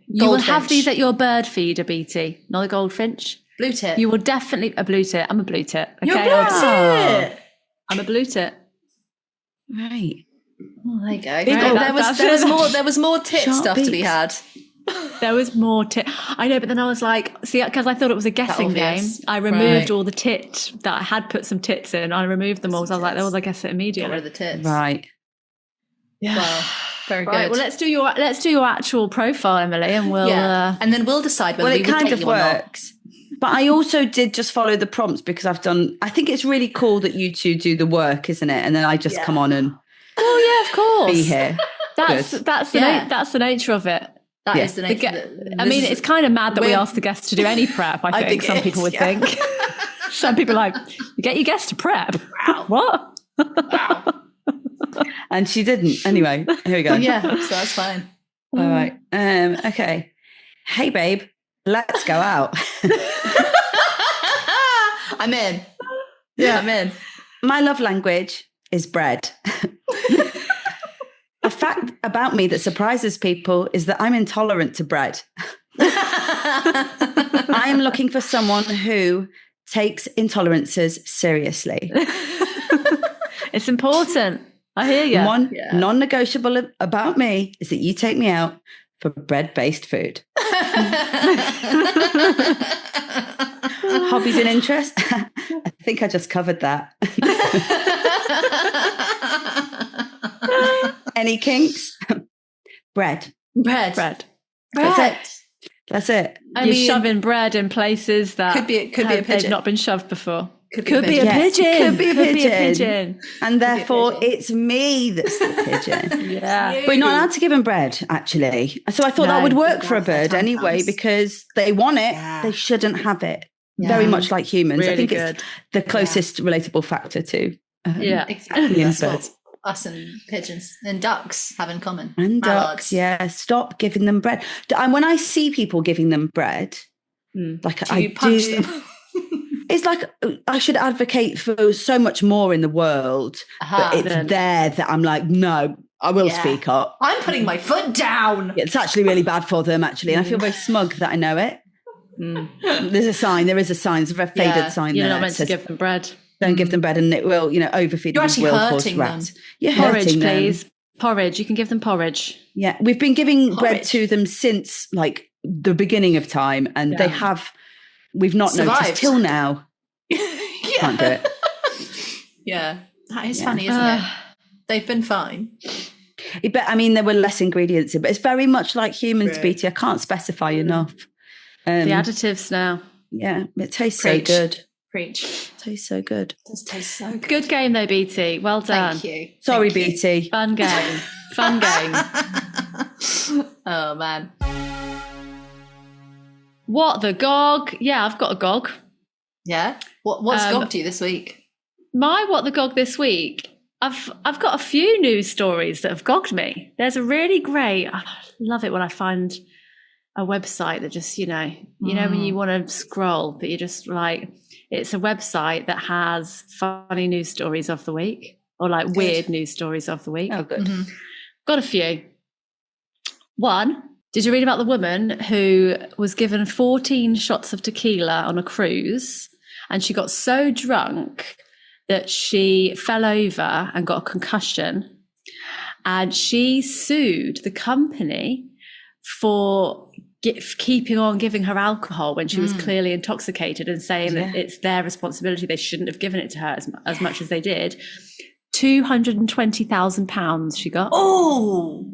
You will have these at your bird feeder, BT. Not a goldfinch. Blue tit. You will definitely a blue tit. I'm a blue tit. Okay? You're a blue tit. I'm a blue tit. Right. Oh, there you go. Right, there was more tit stuff to be had. There was more tit. I know, but then I was like, see, because I thought it was a guessing game. I removed all the tit that I had put some tits in. I removed them all. So I was like, I guess it immediately. Get rid of the tits. Right. Yeah. Well, very good. Right, well, let's do your actual profile, Emily, and we'll and then we'll decide whether it kind of works. But I also did just follow the prompts because I think it's really cool that you two do the work, isn't it? And then I just come on and of course, be here. That's the nature of it. That is the nature. I mean, it's kind of mad that we ask the guests to do any prep. I think some people would think. Some people are like, you get your guests to prep. Wow. What? Wow. And she didn't. Anyway, here we go. Yeah, so that's fine. All right. Okay. Hey, babe, let's go out. I'm in. Yeah, I'm in. My love language is bread. A fact about me that surprises people is that I'm intolerant to bread. I am looking for someone who takes intolerances seriously. It's important. I hear you. One non-negotiable about me is that you take me out for bread-based food. Hobbies and interests? I think I just covered that. Any kinks? Bread. That's it. You're shoving bread in places that could be a pigeon. They've not been shoved before. Could be a pigeon. And therefore it's me that's the pigeon. Yeah. We're not allowed to give them bread, actually. So I thought that would work for a bird anyway, because they want it. Yeah. They shouldn't have it. Yeah. Very much like humans. Really I think it's the closest relatable factor to exactly. That's what us and pigeons and ducks have in common. And ducks, stop giving them bread. And when I see people giving them bread, I punch them? It's like I should advocate for so much more in the world, but it's there that I'm like, no, I will speak up. I'm putting my foot down. It's actually really bad for them, actually, and I feel very smug that I know it. There's a sign. There is a sign. It's a very faded sign. You're not meant to give them bread. Don't give them bread, and it will, overfeed You're them. Actually will hurting cause rats. You're porridge, hurting them. Please. Porridge. You can give them porridge. Yeah, we've been giving bread to them since like the beginning of time, and they have. We've not noticed till now. Can't do it. Yeah, that is funny, isn't it? They've been fine. But I mean, there were less ingredients in, but it's very much like humans, BT. I can't specify enough. The additives now. Yeah, it tastes so good. Preach. It tastes so good. It does taste so good. Good game though, BT. Well done. Thank you. Sorry, BT. Fun game. Fun game. Oh, man. What the gog? Yeah, I've got a gog. Yeah? What's gogged you this week? My what the gog this week? I've got a few news stories that have gogged me. There's a really great, I love it when I find a website that just, when you want to scroll, that you're just like, It's a website that has funny news stories of the week, or like weird news stories of the week. Oh, good. Mm-hmm. Got a few. One, did you read about the woman who was given 14 shots of tequila on a cruise, and she got so drunk that she fell over and got a concussion, and she sued the company for keeping on giving her alcohol when she was clearly intoxicated, and saying that it's their responsibility, they shouldn't have given it to her as much as they did. £220,000 she got. Oh,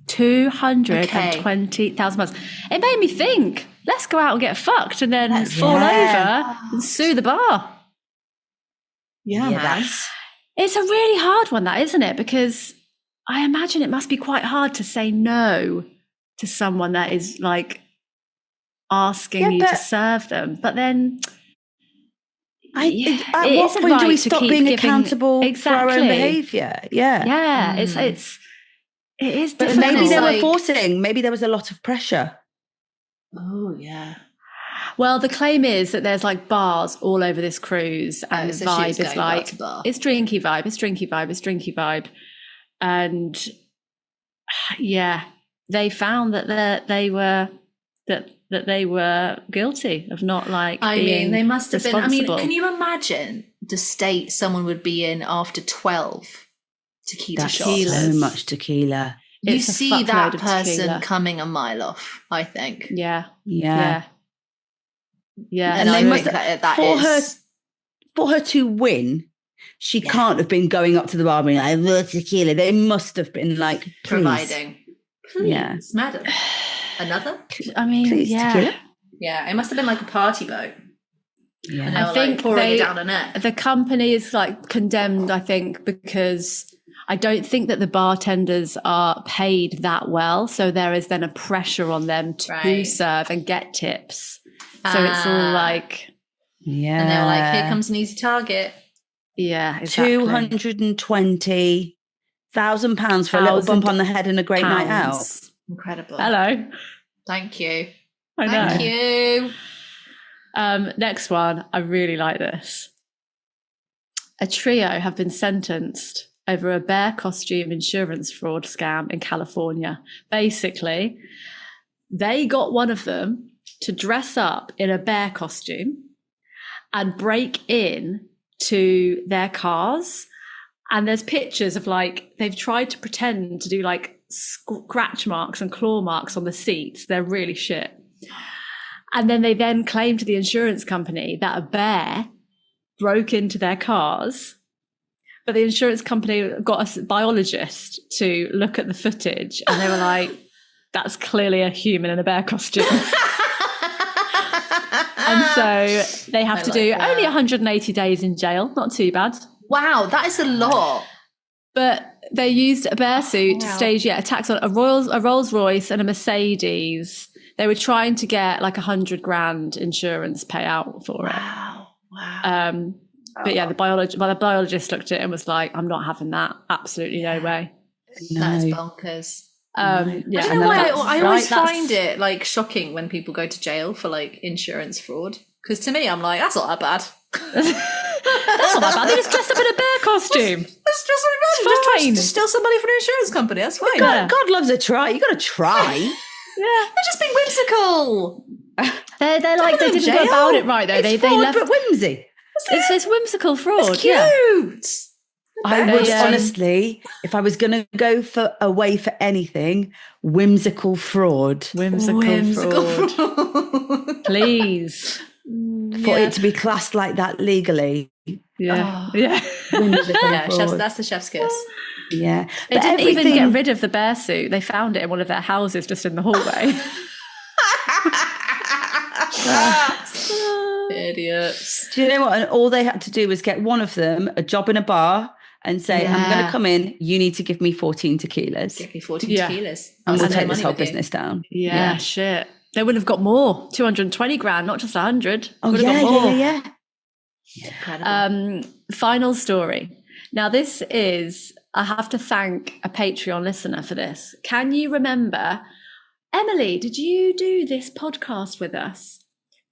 £220,000. It made me think, let's go out and get fucked and then fall over and sue the bar. Yeah, man. It's a really hard one, that, isn't it? Because I imagine it must be quite hard to say no to someone that is like asking you to serve them. But then at what point do we stop being accountable for our own behaviour? Yeah, it is but difficult. maybe they were forcing, maybe there was a lot of pressure. Oh, yeah. Well, the claim is that there's like bars all over this cruise, and the vibe is like, it's drinky vibe. And yeah, they found that they were guilty of not like being they must have been. Can you imagine the state someone would be in after 12 tequila shots? So much tequila. You see that person coming a mile off, I think. Yeah. And they must for her to win, she can't have been going up to the bar being like, tequila. They must have been like, please. Providing. Please, madam. Another? Please, tequila? Yeah, it must have been like a party boat. Yeah. I think pouring it down a net. The company is like condemned, I think, because I don't think that the bartenders are paid that well. So there is then a pressure on them to serve and get tips. So it's all like... Yeah. And they were like, here comes an easy target. Yeah, exactly. £220,000 for a little bump on the head and a great night out. Incredible. Hello. Thank you. I know. Thank you. Next one. I really like this. A trio have been sentenced over a bear costume insurance fraud scam in California. Basically, they got one of them to dress up in a bear costume and break in to their cars. And there's pictures of like, they've tried to pretend to do like scratch marks and claw marks on the seats. They're really shit. And then they then claim to the insurance company that a bear broke into their cars. But the insurance company got a biologist to look at the footage, and they were like, that's clearly a human in a bear costume. And so they have to do only 180 days in jail. Not too bad. Wow, that is a lot. But they used a bear suit to stage attacks on a Rolls Royce and a Mercedes. They were trying to get like $100,000 insurance payout for it. Wow. But yeah, the biologist looked at it and was like, I'm not having that. Absolutely no way. No. That is bonkers. Yeah, I don't know why I always find it like shocking when people go to jail for like insurance fraud. Because to me, I'm like, that's not that bad. That's not that bad. They just dressed up in a bear costume. That's just really bad. Just trying to steal somebody from an insurance company. That's fine. God loves a try. You got to try. They're just being whimsical. They're like, they didn't go about it right though. It's they fraud, left. but whimsy. It's whimsical fraud. It's cute. I would honestly, if I was going to go for away for anything, whimsical fraud. Whimsical fraud. Please. For it to be classed like that legally. Yeah. Fraud. That's the chef's kiss. Yeah. They didn't even get rid of the bear suit. They found it in one of their houses just in the hallway. Idiots. Do you know what? And all they had to do was get one of them a job in a bar and say, I'm going to come in. You need to give me 14 tequilas. Give me 14 tequilas. And we'll take this whole business down. Yeah, shit. They would have got more. 220 grand, not just 100. Oh, yeah. Incredible. Final story. Now, this is, I have to thank a Patreon listener for this. Can you remember, Emily, did you do this podcast with us?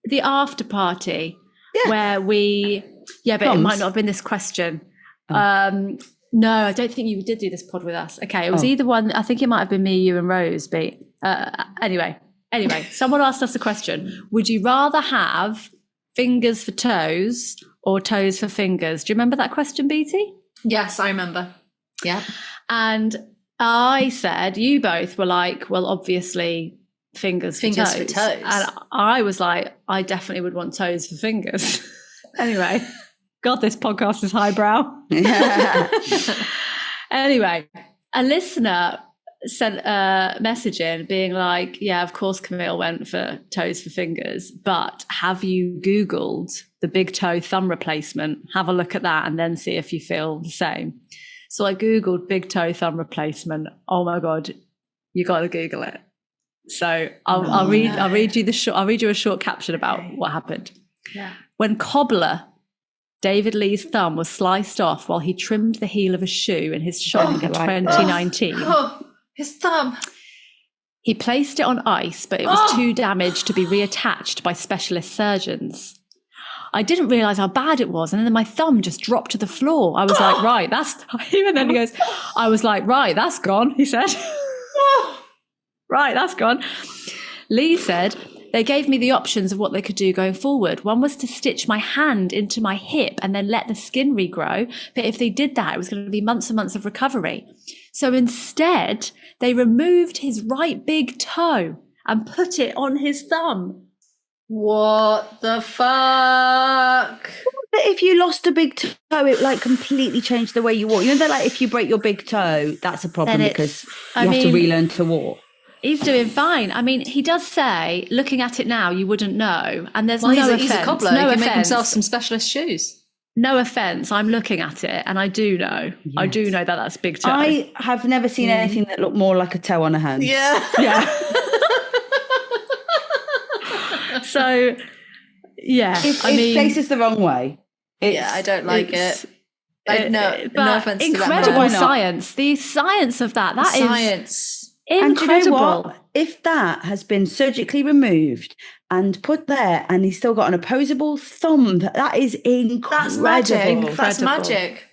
The after party. where we, but it might not have been this question. No, I don't think you did do this pod with us. Okay, it was either one. I think it might have been me, you, and Rose. But anyway, someone asked us a question. Would you rather have fingers for toes or toes for fingers? Do you remember that question, BT? Yes, I remember. Yeah. And I said, you both were like, well, obviously fingers for toes. And I was like, I definitely would want toes for fingers. Anyway, God, this podcast is highbrow. Anyway, a listener sent a message in being like, yeah, of course Camille went for toes for fingers, but have you Googled the big toe thumb replacement? Have a look at that and then see if you feel the same. So I Googled big toe thumb replacement. Oh my God, you got to Google it. So I'll read you a short caption about what happened. Yeah. When cobbler David Lee's thumb was sliced off while he trimmed the heel of a shoe in his shop in 2019. His thumb. He placed it on ice, but it was too damaged to be reattached by specialist surgeons. I didn't realise how bad it was, and then my thumb just dropped to the floor. I was like, right, that's... Even then he goes, I was like, right, that's gone, he said. Right, that's gone. Lee said, they gave me the options of what they could do going forward. One was to stitch my hand into my hip and then let the skin regrow. But if they did that, it was going to be months and months of recovery. So instead, they removed his right big toe and put it on his thumb. What the fuck? But if you lost a big toe, it like completely changed the way you walk. You know, they're like, if you break your big toe, that's a problem because you have to relearn to walk. He's doing fine. I mean, he does say, looking at it now, you wouldn't know. And there's no offense. He's a cobbler. No he can offense. make himself some specialist shoes. No offense. I'm looking at it and I do know. Yes. I do know that that's big toe. I have never seen anything that looked more like a toe on a hand. Yeah. Yeah. So, yeah. It faces the wrong way. I don't like it. No offense to that. Incredible science. The science of that is science. Incredible. And you know what? If that has been surgically removed and put there and he's still got an opposable thumb, that is incredible. That's magic. That's magic.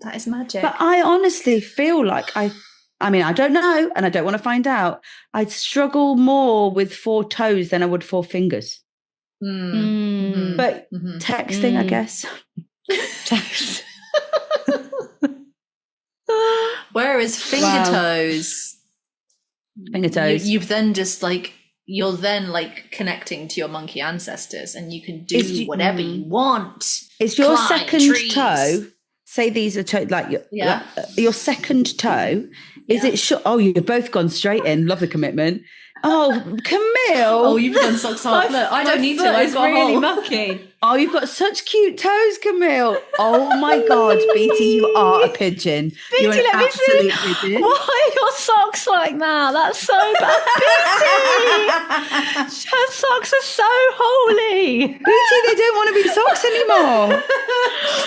That is magic. But I honestly feel like I mean, I don't know and I don't want to find out. I'd struggle more with 4 toes than I would 4 fingers. Mm. But texting, I guess. Text. Where is finger toes? Finger toes. You've then just like, you're then like connecting to your monkey ancestors and you can do whatever you want. Is your second toe, say these are like your second toe, is it short? Oh, you've both gone straight in. Love the commitment. Oh, Camille. Oh, you've done socks off. Look, I don't need to. I've got really a hole. mucky. Oh, you've got such cute toes, Camille. Oh my God, BT, you are a pigeon. BT, You're an let me absolute see. pigeon. Why are your socks like that? That's so bad. BT! Her socks are so holy. BT, they don't want to be socks anymore.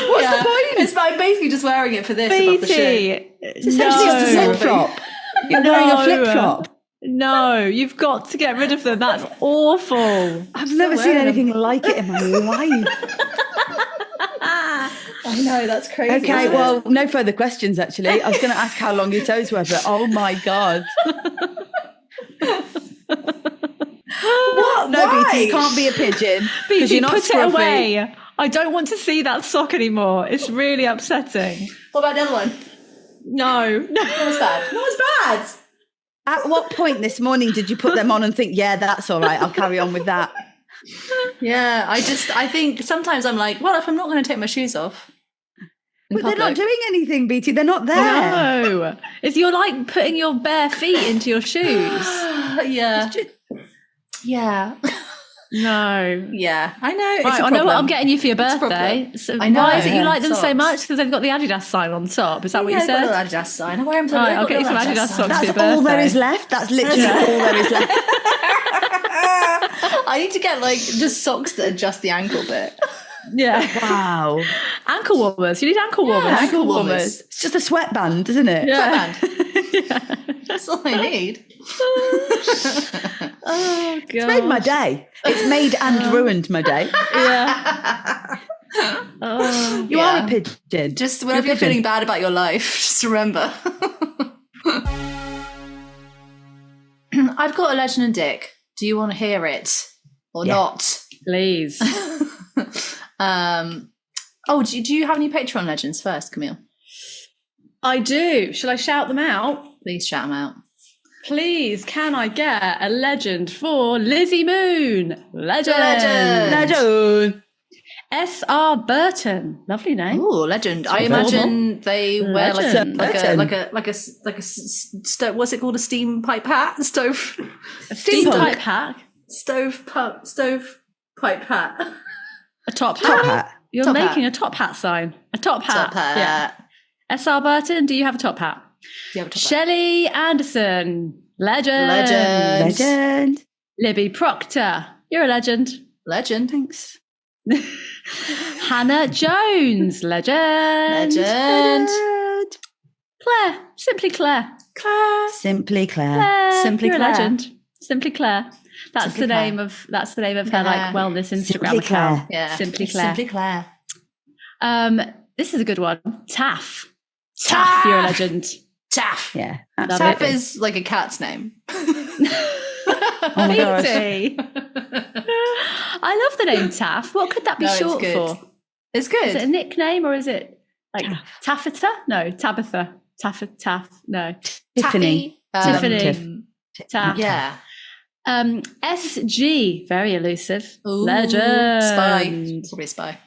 What's the point? It's by basically just wearing it for this above the shoe. It's essentially just a flip-flop. You're wearing a flip-flop. No, you've got to get rid of them. That's awful. I've never seen anything like it in my life. I know, that's crazy. Okay, well, no further questions, actually. I was going to ask how long your toes were, but oh my God. What? No, Why? BT, you can't be a pigeon. BT, you're not put scruffy. it away. I don't want to see that sock anymore. It's really upsetting. What about the other one? No. That was bad. That was bad. At what point this morning did you put them on and think, yeah, that's all right, I'll carry on with that? Yeah, I think sometimes I'm like, well, if I'm not going to take my shoes off. But they're not doing anything, BT. They're not there. No. You're like putting your bare feet into your shoes. Yeah. Yeah. No. Yeah, I know. It's Right, I know what I'm getting you for your birthday. So I know. why is it you like them so Socks. much? Because they've got the Adidas sign on top. Is that what you said? Got the Adidas sign. I wear them. Right, I'll get you some Adidas socks for That's your all there birthday. is left. That's literally all there is left. I need to get like just socks that adjust the ankle bit. Yeah. Wow. Ankle warmers. You need ankle warmers. Ankle warmers. It's just a sweatband, isn't it? Yeah. Sweatband. That's all I need. Oh, God. It's made my day. It's made and ruined my day. Yeah. Oh, you are a pigeon. Just whenever you're feeling bad about your life, just remember. I've got a legend and dick. Do you want to hear it or not? please. Do you have any Patreon legends first, Camille? I do. Shall I shout them out? Please shout them out. Please, can I get a legend for Lizzie Moon? Legend. S.R. Burton. Lovely name. Oh, legend. I imagine they wear what's it called? A steam pipe hat? Stove pipe hat. Stove pipe hat. A top hat. hat. You're top making hat. a top hat sign. A top hat. Top hat. Yeah. S.R. Burton, do you have a top hat? Do you have a top hat? Shelley Anderson. Legend. Libby Proctor. You're a legend. Legend. Thanks. Hannah Jones. Legend. Claire. Simply Claire. Simply Claire. Simply You're Claire. a legend. Simply Claire. That's Simply the Claire. name of her like wellness Instagram Simply account. Claire. Yeah. Simply Claire. Simply Claire. This is a good one. Taff. Taff, you're a legend. Taff. Yeah. Love Taff it. is like a cat's name. Oh my gosh. Petey. I love the name Taff. What could that be No, it's short good. for? It's good. Is it a nickname or is it like Taffeta? No, Tabitha. Taff. No. Tiffany. Tiffany. Taff. Yeah. SG. Very elusive. Ooh, Legend. Spy. Probably a spy.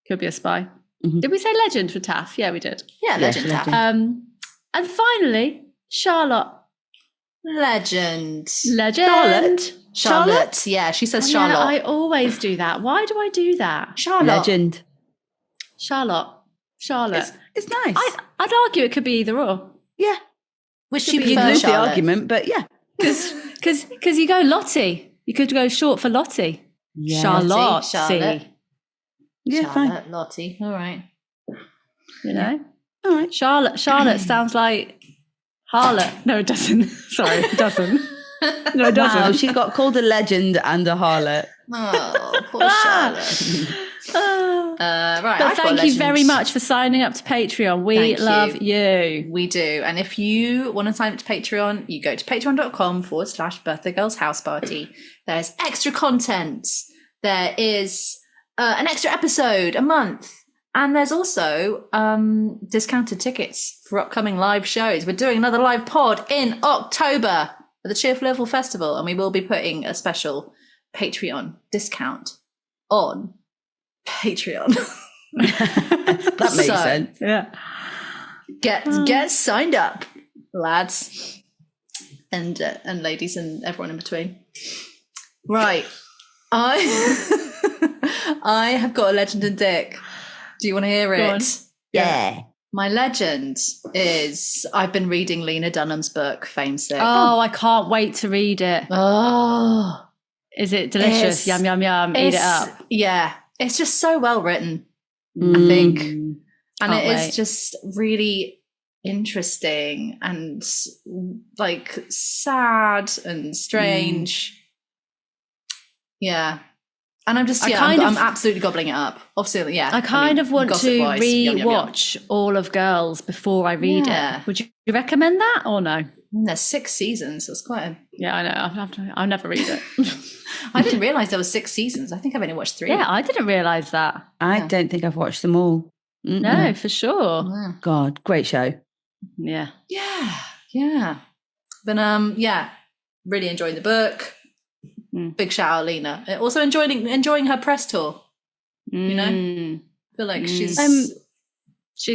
Could be a spy. Mhm. Did we say legend for Taff? Yeah, we did. Yeah, legend. Legend. Taff. And finally, Charlotte. Legend. Legend. Charlotte. Yeah, she says Oh, Charlotte. yeah, I always do that. Why do I do that? Charlotte. Legend. Charlotte. It's nice. I'd argue it could be either or. Yeah. Which Could you be You'd prefer, lose the Charlotte? argument, but yeah. Because you go Lottie. You could go short for Lottie. Yeah. Charlotte. Charlotte. Yeah, fine. Charlotte, Lottie. All right. You know? All right. Charlotte sounds like harlot. No, it doesn't. Sorry, it doesn't. No, it doesn't. Wow, she got called a legend and a harlot. Oh, poor Charlotte. Right. But I've got thank you legends. very much for signing up to Patreon. We Thank love you. We do. And if you want to sign up to Patreon, you go to patreon.com/Birthday Girls House Party. There's extra content. There is an extra episode a month. And there's also discounted tickets for upcoming live shows. We're doing another live pod in October at the Cheerful Level Festival. And we will be putting a special Patreon discount on Patreon. That makes sense. Yeah. Get signed up, lads and ladies and everyone in between. Right. I have got a legend and dick. Do you want to hear Go on. it? Yeah. My legend is I've been reading Lena Dunham's book, Fame Sick. Oh, I can't wait to read it. Oh. Is it delicious? It's- Yum, yum, yum. Eat it up. Yeah. It's just so well written, I think. And Can't it wait. is just really interesting and like sad and strange. Yeah. And I'm just, I'm absolutely gobbling it up. Obviously, yeah. I kind of want to gossip-wise, yum, yum, yum. rewatch all of Girls before I read Yeah. it. Would you recommend that or no? There's 6 seasons. So it's quite a... Yeah, I know. I'll never read it. I didn't realise there was 6 seasons. I think I've only watched 3. Yeah, I didn't realise that. I don't think I've watched them all. No, for sure. Yeah. God, great show. Yeah. Yeah. But yeah, really enjoying the book. Big shout out, Lena. Also enjoying her press tour. You know? I feel like she's a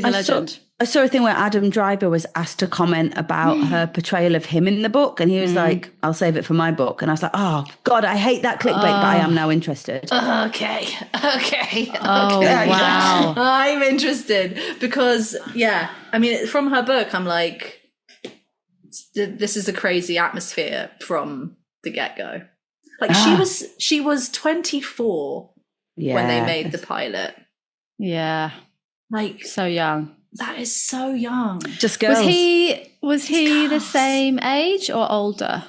legend. I saw a thing where Adam Driver was asked to comment about her portrayal of him in the book, and he was like, I'll save it for my book. And I was like, oh, God, I hate that clickbait, but I am now interested. Okay. Oh, wow. I'm interested because, yeah, I mean, from her book, I'm like, this is a crazy atmosphere from the get-go. Like she was 24 when they made the pilot. Yeah. Like So young. that is so young. Just girls. Was he the same age or older?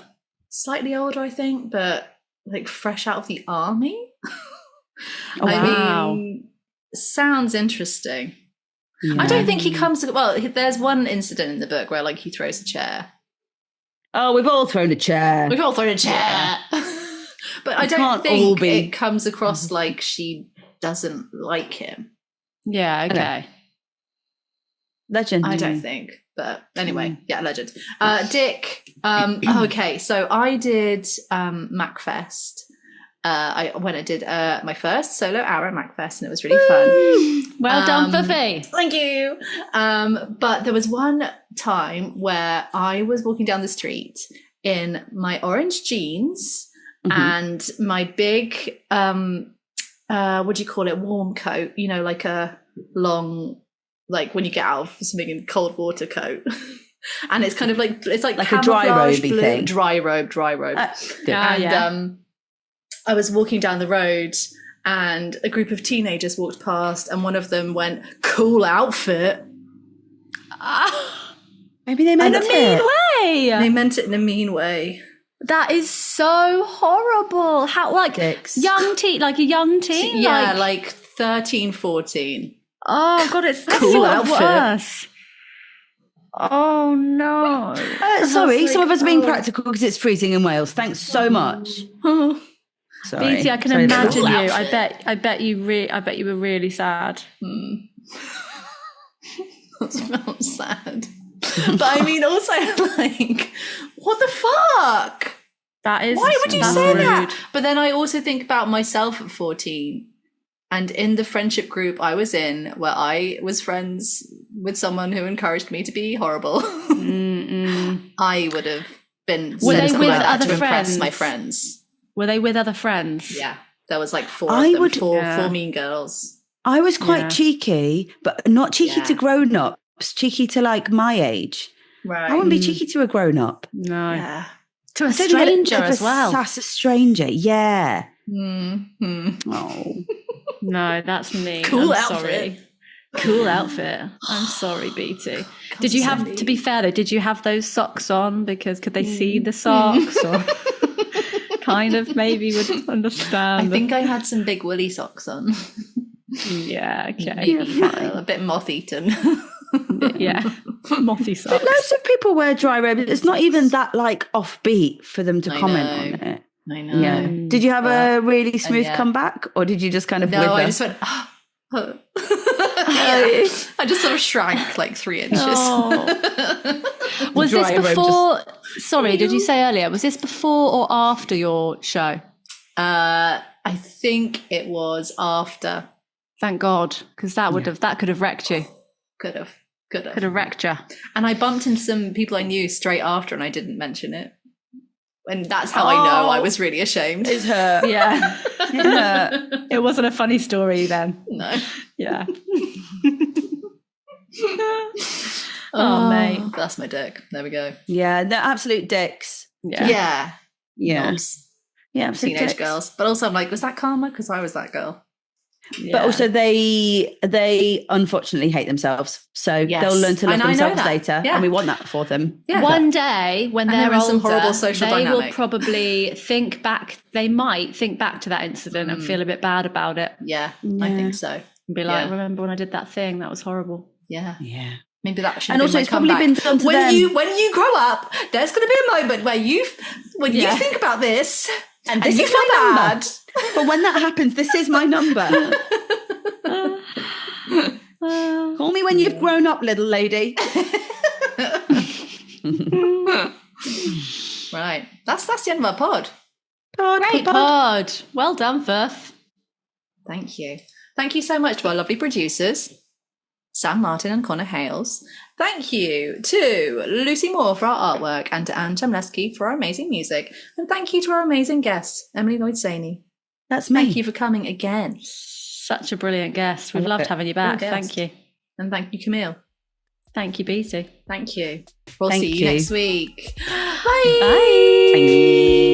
slightly older, I think, but like fresh out of the army. Oh, wow. I mean, sounds interesting. Yeah. I don't think he comes to, well, there's one incident in the book where like he throws a chair. Oh, we've all thrown a chair. We've all thrown a chair. Yeah. But I don't think it comes across like she doesn't like him. Yeah, okay. Legend. I don't think. But anyway, yeah, legend. Dick, okay, so I did MacFest. I did my first solo hour at MacFest, and it was really fun. Well done, Buffy. Thank you. But there was one time where I was walking down the street in my orange jeans and my big, what do you call it, warm coat, you know, like a long, like when you get out of something in cold water coat. And it's kind of like, it's like a dry robe thing. Dry robe. I was walking down the road and a group of teenagers walked past and one of them went, "Cool outfit." Maybe they meant it. In a mean way. They meant it in a mean way. That is so horrible. How, like, Dicks. young teen, like a young teen? Yeah, like 13, 14. Oh, God, it's Cool sort of outfit. worse. Oh, no. Sorry, some of us are being practical because it's freezing in Wales. Thanks so much. Sorry. BT, I can imagine you. I bet you were really sad. That smells sad. But I mean, also, like, what the fuck? That is. Why would you say rude. that? But then I also think about myself at 14 and in the friendship group I was in where I was friends with someone who encouraged me to be horrible. I would have been said something like that to impress my friends. Were they with other friends? Yeah. There was like four mean girls. I was quite cheeky, but not cheeky to grown-ups, cheeky to like my age. Right. I wouldn't be cheeky to a grown-up. No. Yeah. To a stranger as well. Sass a stranger, yeah. Mm-hmm. Oh. No, that's me. Cool I'm outfit. Sorry. Cool outfit. I'm sorry, BT. Did you have, to be fair though, did you have those socks on? Because could they see the socks? Or kind of maybe would understand. I think I had some big woolly socks on. Yeah, okay. A bit moth-eaten. Yeah, mothy socks. Loads of people wear dry robes. It's not even that like offbeat for them to comment on it. I know. Yeah. Did you have a really smooth comeback, or did you just kind of? No, I just went. Yeah. I just sort of shrank like 3 inches. Oh. Was this before? Sorry, did you say earlier? Was this before or after your show? I think it was after. Thank God, because that could have wrecked you. Could have wrecked you. And I bumped into some people I knew straight after, and I didn't mention it. And that's how I know I was really ashamed. It hurt. Yeah. It hurt. It wasn't a funny story then. No. Yeah. Oh, mate. That's my dick. There we go. Yeah, they're absolute dicks. Yeah. Knobs. Yeah, absolute teenage dicks. girls. But also I'm like, was that karma? Because I was that girl. Yeah. But also they unfortunately hate themselves. So they'll learn to love themselves later. Yeah. And we want that for them. Yeah. One day when they're older, some horrible social they dynamic. will probably might think back to that incident and feel a bit bad about it. Yeah. I think so. And be like, remember when I did that thing? That was horrible. Yeah. Yeah. Maybe that should. And also, it's probably been done to when them. When you grow up, there's going to be a moment where you think about this, and this you is feel my bad. But when that happens, this is my number. Call me when you've grown up, little lady. Right, that's the end of our pod. Great pod. Well done, Firth. Thank you so much to our lovely producers, Sam Martin and Connor Hayles. Thank you to Lucy Moore for our artwork and to Anne Chemleski for our amazing music. And thank you to our amazing guest, Emily LLoyd-Saini. That's me. Thank you for coming again. Such a brilliant guest. We've loved having you back. Thank you. And thank you, Camille. Thank you, BT. Thank you. We'll see you next week. Bye. Bye.